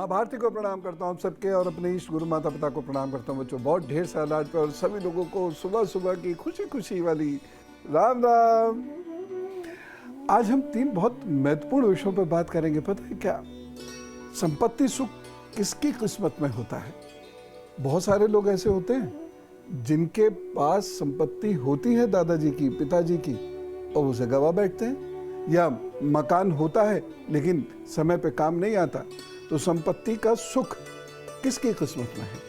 माँ भारती को प्रणाम करता हूँ सबके, और अपने इष्ट गुरु माता पिता को प्रणाम करता हूँ बच्चों। बहुत ढेर सारा आज पे, और सभी लोगों को सुबह सुबह की खुशी खुशी वाली राम राम। आज हम 3 बहुत महत्वपूर्ण विषयों पर बात करेंगे। पता है क्या? संपत्ति सुख किसकी किस्मत में होता है? बहुत सारे लोग ऐसे होते हैं जिनके पास संपत्ति होती है दादाजी की, पिताजी की, और उसे गवा बैठते हैं, या मकान होता है लेकिन समय पे काम नहीं आता। तो संपत्ति का सुख किसकी किस्मत में है?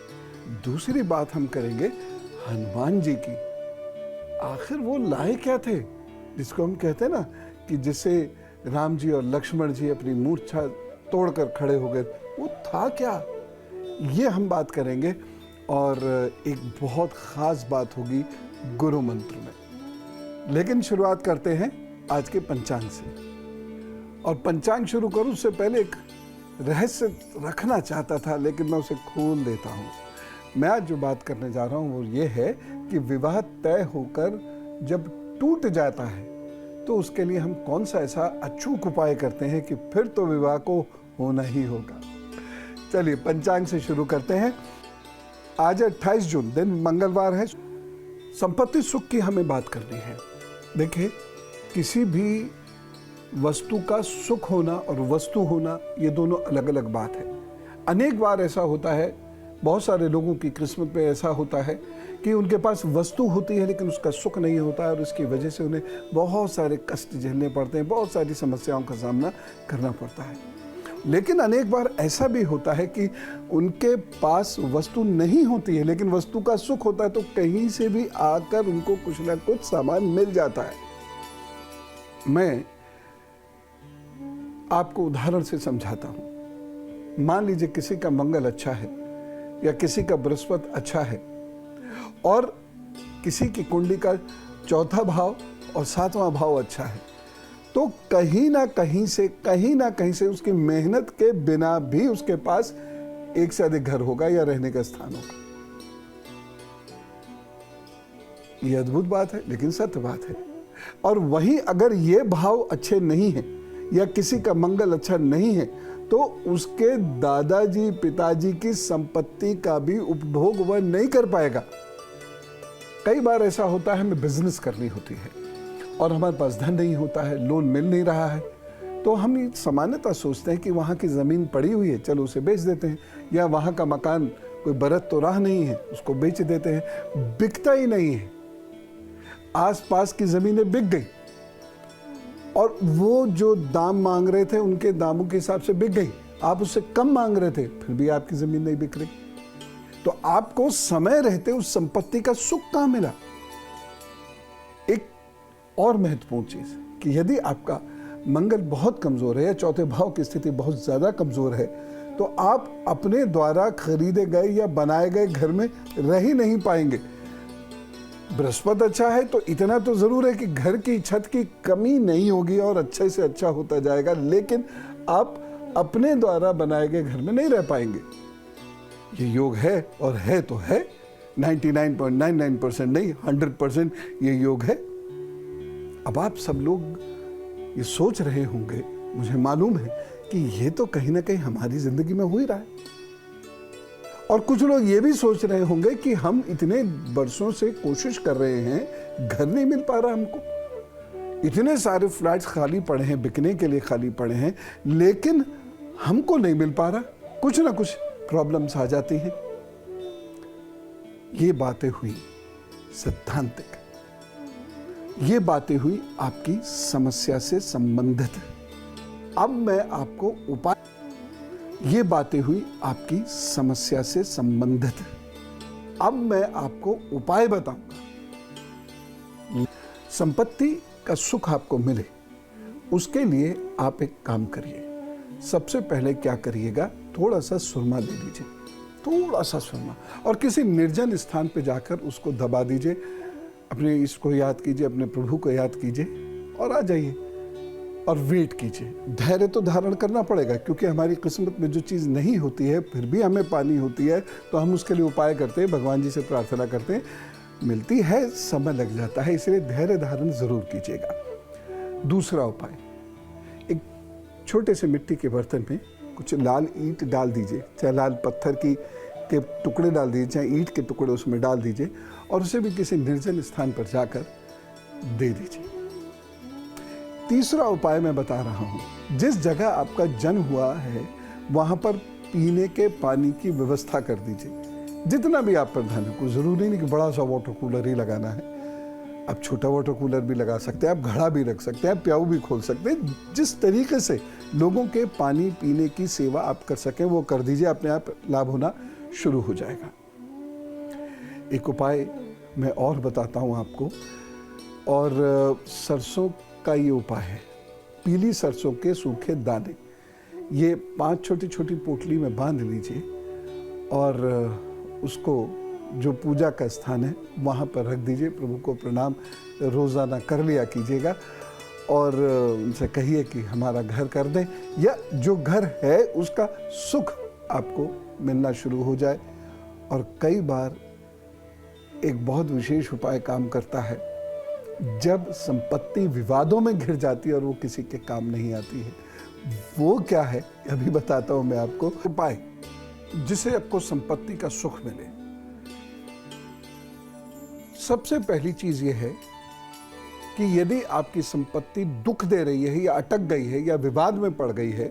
दूसरी बात हम करेंगे हनुमान जी की। आखिर वो लाए क्या थे जिसको हम कहते हैं ना कि जिससे राम जी और लक्ष्मण जी अपनी मूर्छा तोड़कर खड़े हो गए, वो था क्या? ये हम बात करेंगे, और एक बहुत खास बात होगी गुरु मंत्र में। लेकिन शुरुआत करते हैं आज के पंचांग से। और पंचांग शुरू करूं उससे पहले एक रहस्य रखना चाहता था, लेकिन मैं उसे खोल देता हूं। मैं आज जो बात करने जा रहा हूं वो ये है कि विवाह तय होकर जब टूट जाता है तो उसके लिए हम कौन सा ऐसा अचूक उपाय करते हैं कि फिर तो विवाह को होना ही होगा। चलिए पंचांग से शुरू करते हैं। आज 28 जून, दिन मंगलवार है। संपत्ति सुख की हमें बात करनी है। देखिए, किसी भी वस्तु का सुख होना और वस्तु होना, ये दोनों अलग अलग बात है। अनेक बार ऐसा होता है, बहुत सारे लोगों की किस्मत में ऐसा होता है कि उनके पास वस्तु होती है लेकिन उसका सुख नहीं होता है, और उसकी वजह से उन्हें बहुत सारे कष्ट झेलने पड़ते हैं, बहुत सारी समस्याओं का सामना करना पड़ता है। लेकिन अनेक बार ऐसा भी होता है कि उनके पास वस्तु नहीं होती है लेकिन वस्तु का सुख होता है, तो कहीं से भी आकर उनको कुछ ना कुछ सामान मिल जाता है। मैं आपको उदाहरण से समझाता हूं। मान लीजिए किसी का मंगल अच्छा है या किसी का बृहस्पति अच्छा है, और किसी की कुंडली का 4था भाव और 7वां भाव अच्छा है, तो कहीं ना कहीं से उसकी मेहनत के बिना भी उसके पास एक से अधिक घर होगा या रहने का स्थान होगा। यह अद्भुत बात है लेकिन सत्य बात है। और वहीं अगर ये भाव अच्छे नहीं हैं या किसी का मंगल अच्छा नहीं है, तो उसके दादाजी पिताजी की संपत्ति का भी उपभोग वह नहीं कर पाएगा। कई बार ऐसा होता है, हमें बिजनेस करनी होती है और हमारे पास धन नहीं होता है, लोन मिल नहीं रहा है, तो हम सामान्यतः सोचते हैं कि वहाँ की ज़मीन पड़ी हुई है, चलो उसे बेच देते हैं, या वहाँ का मकान कोई बरत तो रहा नहीं है, उसको बेच देते हैं। बिकता ही नहीं है। आसपास की ज़मीनें बिक गई, और वो जो दाम मांग रहे थे उनके दामों के हिसाब से बिक गई। आप उससे कम मांग रहे थे, फिर भी आपकी ज़मीन नहीं बिक रही। तो आपको समय रहते उस संपत्ति का सुख कहाँ मिला? एक और महत्वपूर्ण चीज कि यदि आपका मंगल बहुत कमजोर है या 4थे भाव की स्थिति बहुत ज्यादा कमजोर है, तो आप अपने द्वारा खरीदे गए या बनाए गए घर में रह ही नहीं पाएंगे। बृहस्पति अच्छा है तो इतना तो जरूर है कि घर की छत की कमी नहीं होगी और अच्छे से अच्छा होता जाएगा, लेकिन आप अपने द्वारा बनाए गए घर में नहीं रह पाएंगे। ये योग है, और है तो है, 99.99% नहीं, 100% ये योग है। अब आप सब लोग ये सोच रहे होंगे, मुझे मालूम है कि ये तो कहीं ना कहीं हमारी जिंदगी में हो ही रहा है। और कुछ लोग ये भी सोच रहे होंगे कि हम इतने वर्षों से कोशिश कर रहे हैं, घर नहीं मिल पा रहा हमको, इतने सारे फ्लैट्स खाली पड़े हैं, बिकने के लिए खाली पड़े हैं, लेकिन हमको नहीं मिल पा रहा, कुछ ना कुछ प्रॉब्लम्स आ जाती हैं। ये बातें हुई सिद्धांतिक, ये बातें हुई आपकी समस्या से संबंधित। अब मैं आपको उपाय, ये बातें हुई आपकी समस्या से संबंधित। अब मैं आपको उपाय बताऊंगा। संपत्ति का सुख आपको मिले, उसके लिए आप एक काम करिए। सबसे पहले क्या करिएगा, थोड़ा सा सुरमा ले लीजिए, थोड़ा सा सुरमा, और किसी निर्जन स्थान पे जाकर उसको दबा दीजिए। अपने इसको याद कीजिए, अपने प्रभु को याद कीजिए और आ जाइए और वेट कीजिए। धैर्य तो धारण करना पड़ेगा, क्योंकि हमारी किस्मत में जो चीज़ नहीं होती है फिर भी हमें पानी होती है, तो हम उसके लिए उपाय करते हैं, भगवान जी से प्रार्थना करते हैं, मिलती है, समय लग जाता है, इसलिए धैर्य धारण जरूर कीजिएगा। दूसरा उपाय, एक छोटे से मिट्टी के बर्तन में कुछ लाल ईंट डाल दीजिए, चाहे लाल पत्थर के टुकड़े डाल दीजिए, चाहे ईंट के टुकड़े उसमें डाल दीजिए और उसे भी किसी निर्जन स्थान पर जाकर दे दीजिए। तीसरा उपाय मैं बता रहा हूँ, जिस जगह आपका जन्म हुआ है वहाँ पर पीने के पानी की व्यवस्था कर दीजिए। जितना भी आप पर धन है, कोई ज़रूरी नहीं कि बड़ा सा वाटर कूलर ही लगाना है, आप छोटा वाटर कूलर भी लगा सकते हैं, आप घड़ा भी रख सकते हैं, आप प्याऊ भी खोल सकते हैं। जिस तरीके से लोगों के पानी पीने की सेवा आप कर सकें वो कर दीजिए, अपने आप लाभ होना शुरू हो जाएगा। एक उपाय मैं और बताता हूँ आपको, और सरसों का ये उपाय है, पीली सरसों के सूखे दाने, ये 5 छोटी छोटी पोटली में बांध लीजिए और उसको जो पूजा का स्थान है वहाँ पर रख दीजिए। प्रभु को प्रणाम रोज़ाना कर लिया कीजिएगा और उनसे कहिए कि हमारा घर कर दें, या जो घर है उसका सुख आपको मिलना शुरू हो जाए। और कई बार एक बहुत विशेष उपाय काम करता है, जब संपत्ति विवादों में घिर जाती है और वो किसी के काम नहीं आती है। वो क्या है अभी बताता हूं मैं आपको। उपाय जिसे आपको संपत्ति का सुख मिले, सबसे पहली चीज ये है कि यदि आपकी संपत्ति दुख दे रही है या अटक गई है या विवाद में पड़ गई है,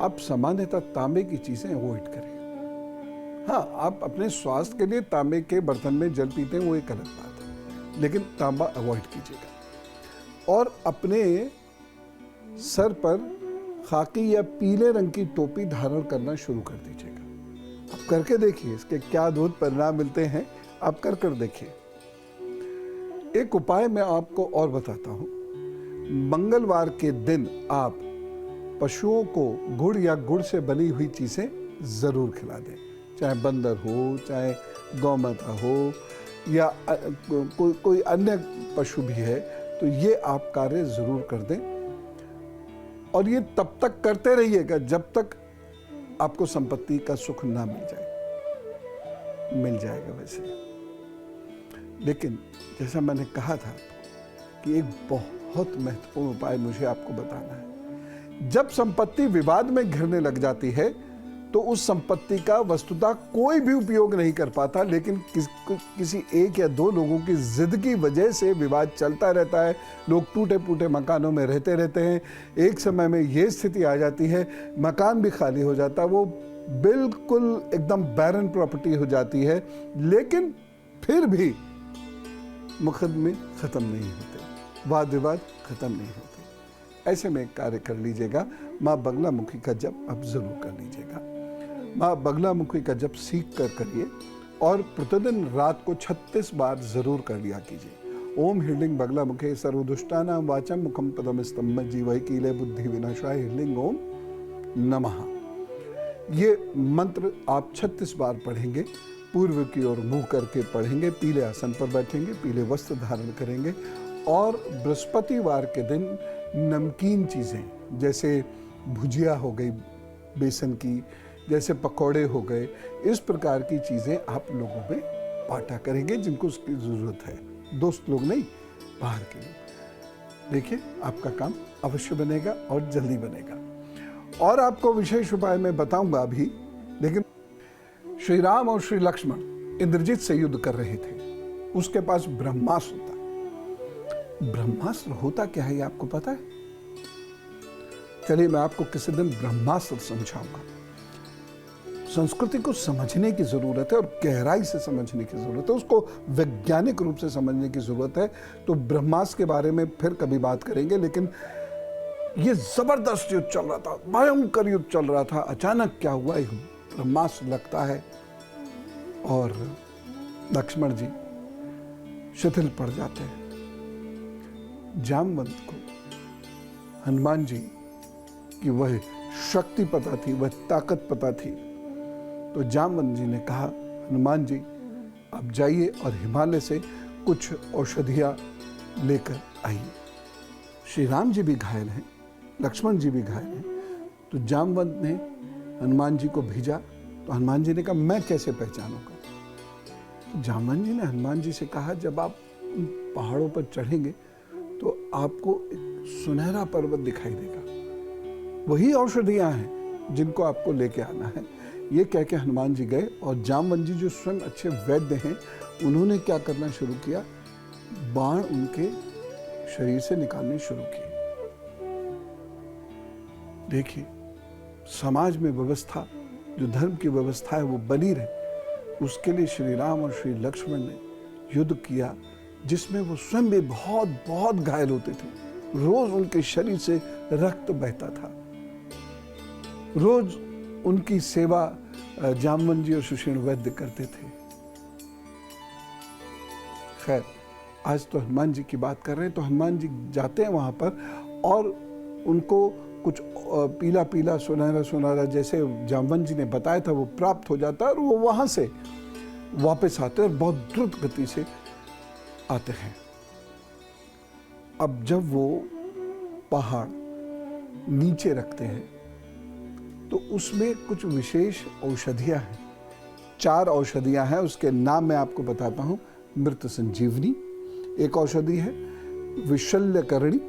आप सामान्यतः तांबे की चीजें अवॉइड करें। हाँ, आप अपने स्वास्थ्य के लिए तांबे के बर्तन में जल पीते हैं, वो एक अलग बात है, लेकिन तांबा अवॉइड कीजिएगा। और अपने सर पर खाकी या पीले रंग की टोपी धारण करना शुरू कर दीजिएगा। आप करके देखिए, इसके क्या अद्भुत परिणाम मिलते हैं, आप कर देखिए। एक उपाय मैं आपको और बताता हूं। मंगलवार के दिन आप पशुओं को गुड़ या गुड़ से बनी हुई चीजें जरूर खिला दें, चाहे बंदर हो, चाहे गौ माता हो, या कोई अन्य पशु भी है, तो ये आप कार्य जरूर कर दें। और ये तब तक करते रहिएगा जब तक आपको संपत्ति का सुख ना मिल जाए। मिल जाएगा वैसे, लेकिन जैसा मैंने कहा था कि एक बहुत महत्वपूर्ण उपाय मुझे आपको बताना है। जब संपत्ति विवाद में घिरने लग जाती है तो उस संपत्ति का वस्तुतः कोई भी उपयोग नहीं कर पाता, लेकिन किसी एक या दो लोगों की जिद की वजह से विवाद चलता रहता है। लोग टूटे फूटे मकानों में रहते हैं। एक समय में ये स्थिति आ जाती है, मकान भी खाली हो जाता है, वो बिल्कुल एकदम बैरन प्रॉपर्टी हो जाती है, लेकिन फिर भी मुकदमे खत्म नहीं होते, वाद विवाद खत्म नहीं होते। ऐसे में एक कार्य कर लीजिएगा, माँ बगलामुखी का जप आप जरूर कर लीजिएगा। माँ बगलामुखी का जप सीख कर करिए और प्रतिदिन रात को 36 बार जरूर कर लिया कीजिए। ओम ह्रीं बगलामुखे सर्वदुष्टानां वाचम मुखम पदम स्तंभ जीवहि कीले बुद्धि विनाशाय ह्रीं ओम नमः। ये मंत्र आप 36 बार पढ़ेंगे, पूर्व की ओर मुंह करके पढ़ेंगे, पीले आसन पर बैठेंगे, पीले वस्त्र धारण करेंगे और बृहस्पतिवार के दिन नमकीन चीज़ें जैसे भुजिया हो गई बेसन की, जैसे पकौड़े हो गए, इस प्रकार की चीज़ें आप लोगों में बांटा करेंगे जिनको उसकी ज़रूरत है। दोस्त लोग नहीं, बाहर के लोग। देखिए, आपका काम अवश्य बनेगा और जल्दी बनेगा। और आपको विशेष उपाय मैं बताऊंगा अभी, लेकिन श्री राम और श्री लक्ष्मण इंद्रजीत से युद्ध कर रहे थे। उसके पास ब्रह्मास्त्र होता। ब्रह्मास्त्र होता क्या है ये आपको पता है? चलिए मैं आपको किसी दिन ब्रह्मास्त्र समझाऊंगा। संस्कृति को समझने की जरूरत है और गहराई से समझने की जरूरत है, उसको वैज्ञानिक रूप से समझने की जरूरत है। तो ब्रह्मास्त्र के बारे में फिर कभी बात करेंगे, लेकिन ये जबरदस्त युद्ध चल रहा था, भयंकर युद्ध चल रहा था। अचानक क्या हुआ, एक ब्रह्मास्त्र लगता है और लक्ष्मण जी शिथिल पड़ जाते हैं। जामवंत को हनुमान जी की वह शक्ति पता थी, वह ताकत पता थी। तो जामवंत जी ने कहा, हनुमान जी आप जाइए और हिमालय से कुछ औषधियाँ लेकर आइए। श्री राम जी भी घायल हैं, लक्ष्मण जी भी घायल हैं। तो जामवंत ने हनुमान जी को भेजा। तो हनुमान जी ने कहा, मैं कैसे पहचानूंगा? तो जामवंत जी ने हनुमान जी से कहा, जब आप उन पहाड़ों पर चढ़ेंगे तो आपको एक सुनहरा पर्वत दिखाई देगा, वही औषधियाँ हैं जिनको आपको लेके आना है। ये कह के हनुमान जी गए और जामवंत जी जो स्वयं अच्छे वैद्य हैं, उन्होंने क्या करना शुरू किया, बाण उनके शरीर से निकालने शुरू किए। देखिए, समाज में व्यवस्था, जो धर्म की व्यवस्था है वो बनी रहे, उसके लिए श्री राम और श्री लक्ष्मण ने युद्ध किया, जिसमें वो स्वयं भी बहुत बहुत घायल होते थे। रोज उनके शरीर से रक्त बहता था। रोज उनकी सेवा जामवंत जी और सुषेण वैद्य करते थे। खैर, आज तो हनुमान जी की बात कर रहे हैं, तो हनुमान जी जाते हैं वहां पर और उनको कुछ पीला पीला सुनहरा सुनहरा जैसे जामवंत जी ने बताया था वो प्राप्त हो जाता है और वो वहां से वापस आते हैं और बहुत द्रुत गति से आते हैं। अब जब वो पहाड़ नीचे रखते हैं तो उसमें कुछ विशेष औषधियां हैं। 4 औषधियां हैं, उसके नाम मैं आपको बताता हूं। मृत संजीवनी एक औषधि है, विशल्यकरणी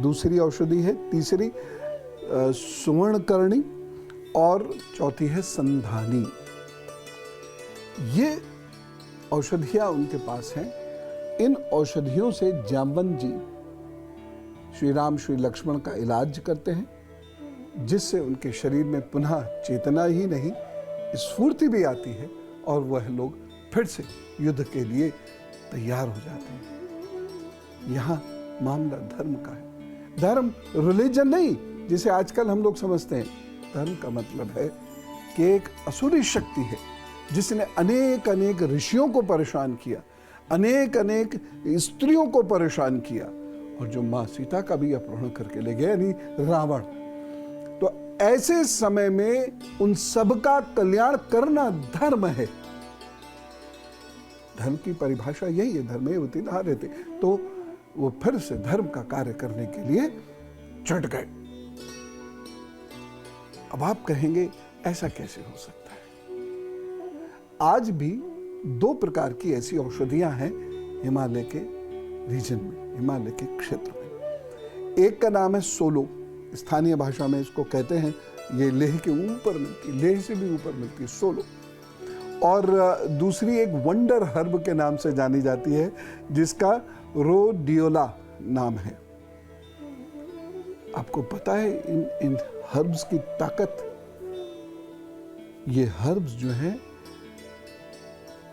दूसरी औषधि है, तीसरी सुवर्णकर्णी और चौथी है संधानी। ये औषधियां उनके पास हैं। इन औषधियों से जामवंत जी श्री राम श्री लक्ष्मण का इलाज करते हैं, जिससे उनके शरीर में पुनः चेतना ही नहीं स्फूर्ति भी आती है और वह लोग फिर से युद्ध के लिए तैयार हो जाते हैं। यहाँ मामला धर्म का है। धर्म रिलीजन नहीं, जिसे आजकल हम लोग समझते हैं। धर्म का मतलब है कि एक असुरी शक्ति है जिसने अनेक अनेक ऋषियों को परेशान किया, अनेक अनेक स्त्रियों को परेशान किया और जो मां सीता का भी अपहरण करके ले गए, यानी रावण। तो ऐसे समय में उन सबका कल्याण करना धर्म है। धर्म की परिभाषा यही है, धर्मेवति धार्यते। तो वो फिर से धर्म का कार्य करने के लिए चढ़ गए। अब आप कहेंगे ऐसा कैसे हो सकता है? आज भी 2 प्रकार की ऐसी औषधियां हैं हिमालय के रीजन में, हिमालय के क्षेत्र में। एक का नाम है सोलो, स्थानीय भाषा में इसको कहते हैं। ये लेह के ऊपर मिलती है, लेह से भी ऊपर मिलती है सोलो। और दूसरी एक वंडर हर्ब के नाम से जानी जाती है, जिसका रोडियोला नाम है। आपको पता है इन हर्ब्स की ताकत? ये हर्ब्स जो हैं,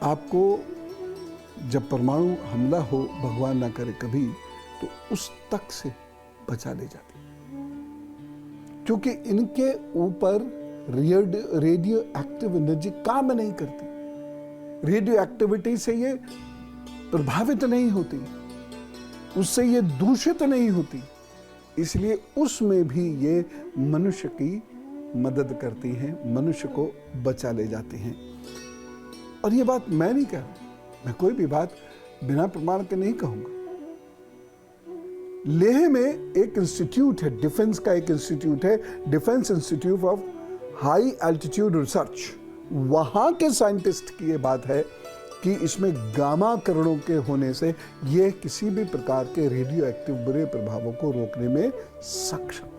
आपको जब परमाणु हमला हो, भगवान ना करे कभी, तो उस तक से बचा ले जाती, क्योंकि इनके ऊपर रेडियो एक्टिव एनर्जी काम नहीं करती। रेडियो एक्टिविटी से ये प्रभावित नहीं होती, उससे ये दूषित नहीं होती, इसलिए उसमें भी ये मनुष्य की मदद करती हैं, मनुष्य को बचा ले जाती हैं। और ये बात मैं नहीं कह रहा, मैं कोई भी बात बिना प्रमाण के नहीं कहूंगा। लेह में एक इंस्टीट्यूट है, डिफेंस का एक इंस्टीट्यूट है, defence institute of high altitude research. वहां के साइंटिस्ट की ये बात है कि इसमें गामा किरणों के होने से यह किसी भी प्रकार के रेडियो एक्टिव बुरे प्रभावों को रोकने में सक्षम है।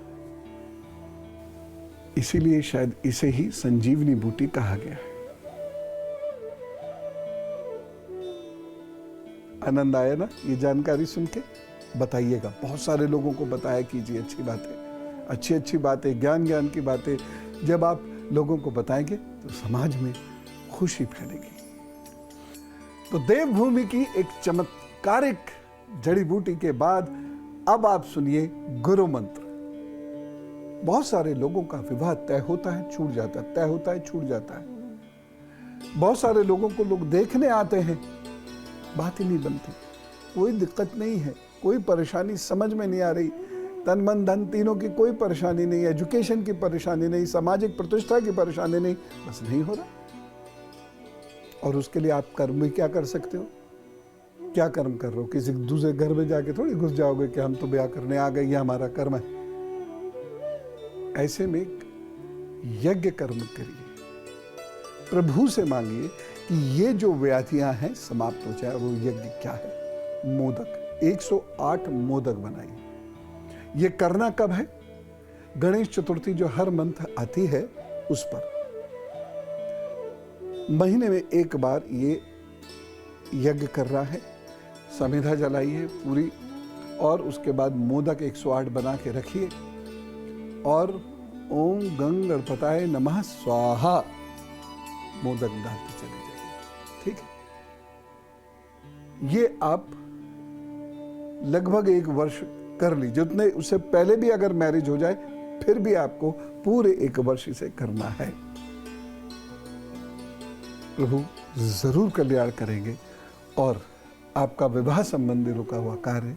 इसीलिए शायद इसे ही संजीवनी बूटी कहा गया है। आनंद आया ना ये जानकारी सुन के? बताइएगा, बहुत सारे लोगों को बताया कीजिए। अच्छी बातें, अच्छी अच्छी बातें, ज्ञान ज्ञान की बातें जब आप लोगों को बताएंगे तो समाज में खुशी फैलेगी। तो देवभूमि की एक चमत्कारिक जड़ी बूटी के बाद अब आप सुनिए गुरु मंत्र। बहुत सारे लोगों का विवाह तय होता है, छूट जाता है, तय होता है, छूट जाता है। बहुत सारे लोगों को लोग देखने आते हैं, बात ही नहीं बनती, कोई दिक्कत नहीं है, कोई परेशानी समझ में नहीं आ रही, तन मन धन तीनों की कोई परेशानी नहीं, एजुकेशन की परेशानी नहीं, सामाजिक प्रतिष्ठा की परेशानी नहीं, बस नहीं हो रहा। और उसके लिए आप कर्म भी क्या कर सकते हो? क्या कर्म कर रहे हो? किसी दूसरे घर में जाके थोड़ी घुस जाओगे कि हम तो ब्याह करने आ गए, ये हमारा कर्म है। ऐसे में यज्ञ कर्म करिए, प्रभु से मांगिए कि ये जो व्याधियां हैं समाप्त हो जाए। वो यज्ञ क्या है? मोदक, 108 मोदक बनाइए। ये करना कब है? गणेश चतुर्थी जो हर मंथ आती है उस पर महीने में एक बार ये यज्ञ कर रहा है, समिधा जलाई है पूरी, और उसके बाद मोदक 108 बना के रखिए और ओम गंग गणपताय नमः स्वाहा मोदक डालते चले जाइए। ठीक है, ये आप लगभग 1 वर्ष कर लीजिए। जितने उससे पहले भी अगर मैरिज हो जाए फिर भी आपको पूरे 1 वर्ष इसे करना है। प्रभु जरूर कल्याण करेंगे और आपका विवाह संबंधी रुका हुआ कार्य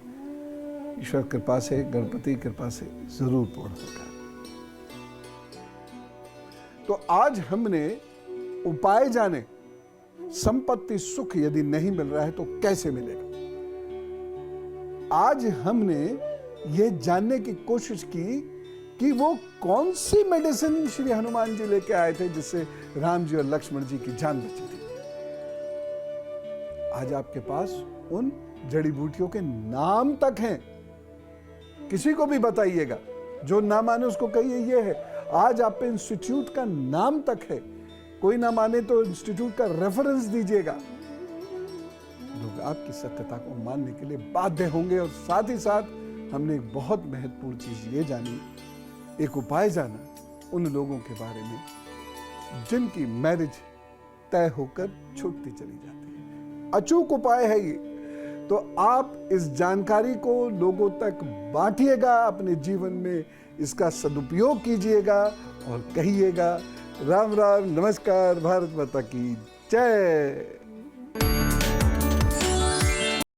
ईश्वर कृपा से, गणपति कृपा से जरूर पूर्ण होगा। तो आज हमने उपाय जाने, संपत्ति सुख यदि नहीं मिल रहा है तो कैसे मिलेगा। आज हमने ये जानने की कोशिश की कि वो कौन सी मेडिसिन श्री हनुमान जी लेके आए थे जिससे राम जी और लक्ष्मण जी की जान बची थी। आज आपके पास उन जड़ी बूटियों के नाम तक हैं। किसी को भी बताइएगा, जो ना माने उसको कहिए ये है। आज आप पे इंस्टीट्यूट का नाम तक है, कोई ना माने तो इंस्टीट्यूट का रेफरेंस दीजिएगा। लोग आपकी सत्यता को मानने के लिए बाध्य होंगे। और साथ ही साथ हमने एक बहुत महत्वपूर्ण चीज ये जानी, एक उपाय जाना उन लोगों के बारे में जिनकी मैरिज तय होकर छूटती चली जाती है। अचूक उपाय है ये, तो आप इस जानकारी को लोगों तक बांटिएगा, अपने जीवन में इसका सदुपयोग कीजिएगा और कहिएगा राम राम, नमस्कार, भारत माता की जय।